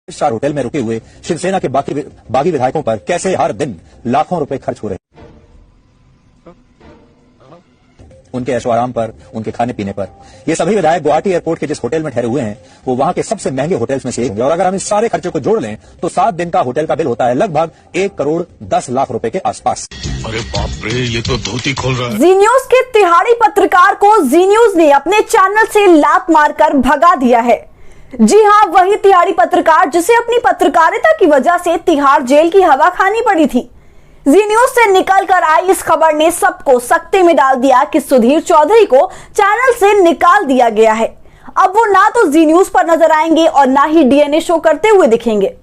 Star hotel में रुके हुए शिवसेना के बागी विधायकों पर कैसे हर दिन लाखों रुपए खर्च हो रहे हैं, उनके ऐशो आराम पर, उनके खाने पीने पर। ये सभी विधायक गुवाहाटी एयरपोर्ट के जिस होटल में ठहरे हुए हैं वो वहां के सबसे महंगे होटल्स में से एक होंगे। और अगर हम इस सारे खर्चे को जोड़ लें तो 7 दिन का होटल का बिल होता है लगभग 1 करोड़ 10 लाख रुपए के आसपास। अरे बाप रे, ये तो धोती खोल रहा है। जी न्यूज के तिहाड़ी पत्रकार को जी न्यूज ने अपने चैनल से लात मारकर भगा दिया है। जी हां, वही तिहाड़ी पत्रकार जिसे अपनी पत्रकारिता की वजह से तिहाड़ जेल की हवा खानी पड़ी थी। जी न्यूज से निकलकर आई इस खबर ने सबको सकते में डाल दिया कि सुधीर चौधरी को चैनल से निकाल दिया गया है। अब वो ना तो जी न्यूज पर नजर आएंगे और ना ही डीएनए शो करते हुए दिखेंगे।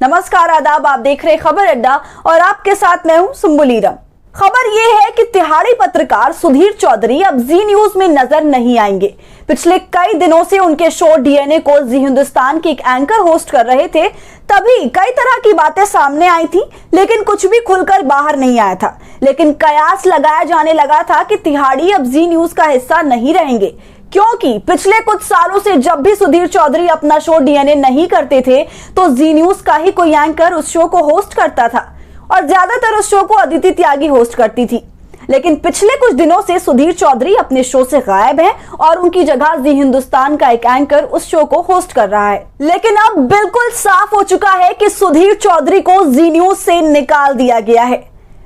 नमस्कार, आदाब, आप देख रहे खबर अड्डा और आपके साथ मैं हूं सुम्बुलीरम। खबर यह है कि तिहाड़ी पत्रकार सुधीर चौधरी अब जी न्यूज में नजर नहीं आएंगे। पिछले कई दिनों से उनके शो डीएनए को जी हिंदुस्तान के एक एंकर होस्ट कर रहे थे, तभी कई तरह की बातें सामने आई थी, लेकिन कुछ भी खुलकर बाहर नहीं आया था। लेकिन कयास लगाया जाने लगा था कि तिहाड़ी अब जी न्यूज का हिस्सा नहीं रहेंगे, क्योंकि पिछले कुछ सालों से जब भी सुधीर चौधरी अपना शो डीएनए नहीं करते थे तो जी न्यूज का ही कोई एंकर उस शो को होस्ट करता था और ज्यादातर उस शो को अदिति त्यागी होस्ट करती थी। लेकिन पिछले कुछ दिनों से सुधीर चौधरी अपने शो से गायब हैं और उनकी जगह जी हिंदुस्तान का एक एंकर उस शो को होस्ट कर रहा है। लेकिन अब बिल्कुल साफ हो चुका है कि सुधीर चौधरी को जी न्यूज से निकाल दिया गया है।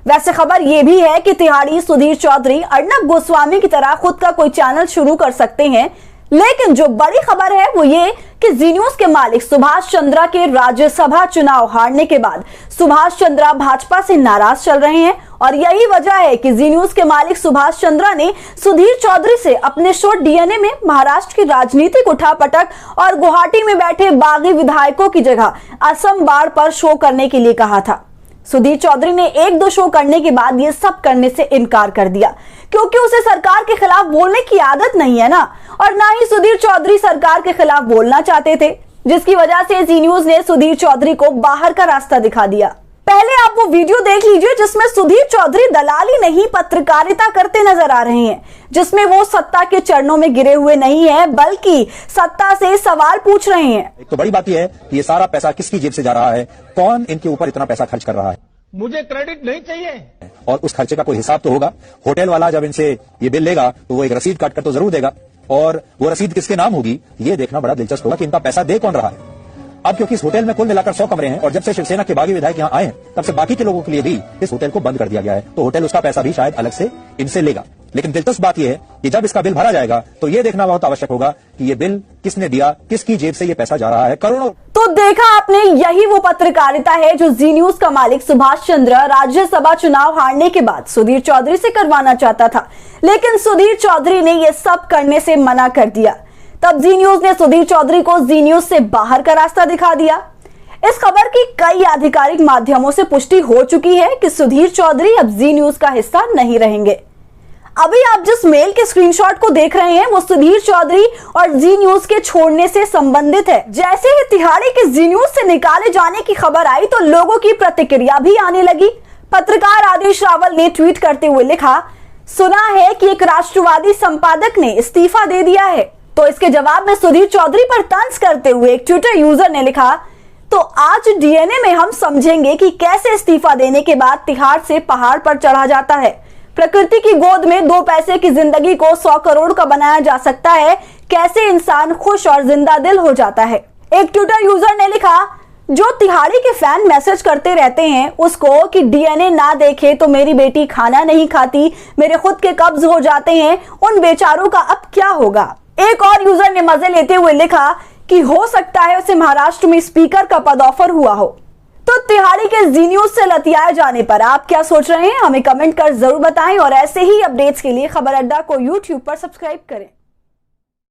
वैसे खबर यह भी है कि तिहाड़ी सुधीर चौधरी अर्नब गोस्वामी की तरह खुद का कोई चैनल शुरू कर सकते हैं, लेकिन जो बड़ी खबर है वो ये कि जी न्यूज के मालिक सुभाष चंद्रा के राज्यसभा चुनाव हारने के बाद सुभाष चंद्रा भाजपा से नाराज चल रहे हैं और यही वजह है कि जी न्यूज के मालिक सुभाष चंद्रा ने सुधीर चौधरी से अपने शो डीएनए में महाराष्ट्र की राजनीतिक उठापटक और गुवाहाटी में बैठे बागी विधायकों की जगह असम बाढ़ पर शो करने के लिए कहा था। सुधीर चौधरी ने 1-2 शो करने के बाद ये सब करने से इनकार कर दिया, क्योंकि उसे सरकार के खिलाफ बोलने की आदत नहीं है ना, और ना ही सुधीर चौधरी सरकार के खिलाफ बोलना चाहते थे, जिसकी वजह से जी न्यूज ने सुधीर चौधरी को बाहर का रास्ता दिखा दिया। पहले आप वो वीडियो देख लीजिए जिसमें सुधीर चौधरी दलाली नहीं पत्रकारिता करते नजर आ रहे हैं, जिसमें वो सत्ता के चरणों में गिरे हुए नहीं है बल्कि सत्ता से सवाल पूछ रहे हैं। एक तो बड़ी बात यह है कि ये सारा पैसा किसकी जेब से जा रहा है, कौन इनके ऊपर इतना पैसा खर्च कर रहा है। मुझे क्रेडिट नहीं चाहिए और उस खर्चे का कोई हिसाब तो होगा। होटल वाला जब इनसे ये बिल लेगा तो वो एक रसीद काट कर तो जरूर देगा, और वो रसीद किसके नाम होगी ये देखना बड़ा दिलचस्प होगा कि इनका पैसा दे कौन रहा है। अब क्योंकि इस होटल में कुल मिलाकर 100 कमरे हैं और जब से शिवसेना के बागी विधायक यहाँ आए हैं तब से बाकी के लोगों के लिए भी इस होटल को बंद कर दिया गया है, तो होटल उसका पैसा भी शायद अलग से इनसे लेगा। लेकिन दिलचस्प बात यह है कि जब इसका बिल भरा जाएगा तो ये देखना बहुत आवश्यक होगा कि ये बिल किसने दिया, किसकी जेब से ये पैसा जा रहा है, करोड़ों। तो देखा आपने, यही वो पत्रकारिता है जो जी न्यूज का मालिक सुभाष चंद्र राज्यसभा चुनाव हारने के बाद सुधीर चौधरी से करवाना चाहता था, लेकिन सुधीर चौधरी ने ये सब करने से मना कर दिया। तब जी न्यूज ने सुधीर चौधरी को जी न्यूज से बाहर का रास्ता दिखा दिया। इस खबर की कई आधिकारिक माध्यमों से पुष्टि हो चुकी है कि सुधीर चौधरी अब जी न्यूज का हिस्सा नहीं रहेंगे। अभी आप जिस मेल के स्क्रीनशॉट को देख रहे हैं वो सुधीर चौधरी और जी न्यूज के छोड़ने से संबंधित है। जैसे ही तिहाड़ी के जी न्यूज से निकाले जाने की खबर आई तो लोगों की प्रतिक्रिया भी आने लगी। पत्रकार आदेश रावल ने ट्वीट करते हुए लिखा, सुना है कि एक राष्ट्रवादी संपादक ने इस्तीफा दे दिया है। तो इसके जवाब में सुधीर चौधरी पर तंज करते हुए एक ट्विटर यूजर ने लिखा, तो आज डीएनए में हम समझेंगे कि कैसे इस्तीफा देने के बाद तिहाड़ से पहाड़ पर चढ़ा जाता है। प्रकृति की गोद में 2 पैसे की जिंदगी को 100 करोड़ का बनाया जा सकता है, कैसे इंसान खुश और जिंदा दिल हो जाता है। एक ट्विटर यूजर ने लिखा, जो तिहाड़ी के फैन मैसेज करते रहते हैं उसको कि डीएनए ना देखे तो मेरी बेटी खाना नहीं खाती, मेरे खुद के कब्ज हो जाते हैं, उन बेचारों का अब क्या होगा। एक और यूजर ने मजे लेते हुए लिखा कि हो सकता है उसे महाराष्ट्र में स्पीकर का पद ऑफर हुआ हो। तो तिहाड़ी के जी न्यूज से लतियाए जाने पर आप क्या सोच रहे हैं, हमें कमेंट कर जरूर बताएं और ऐसे ही अपडेट्स के लिए खबर अड्डा को YouTube पर सब्सक्राइब करें।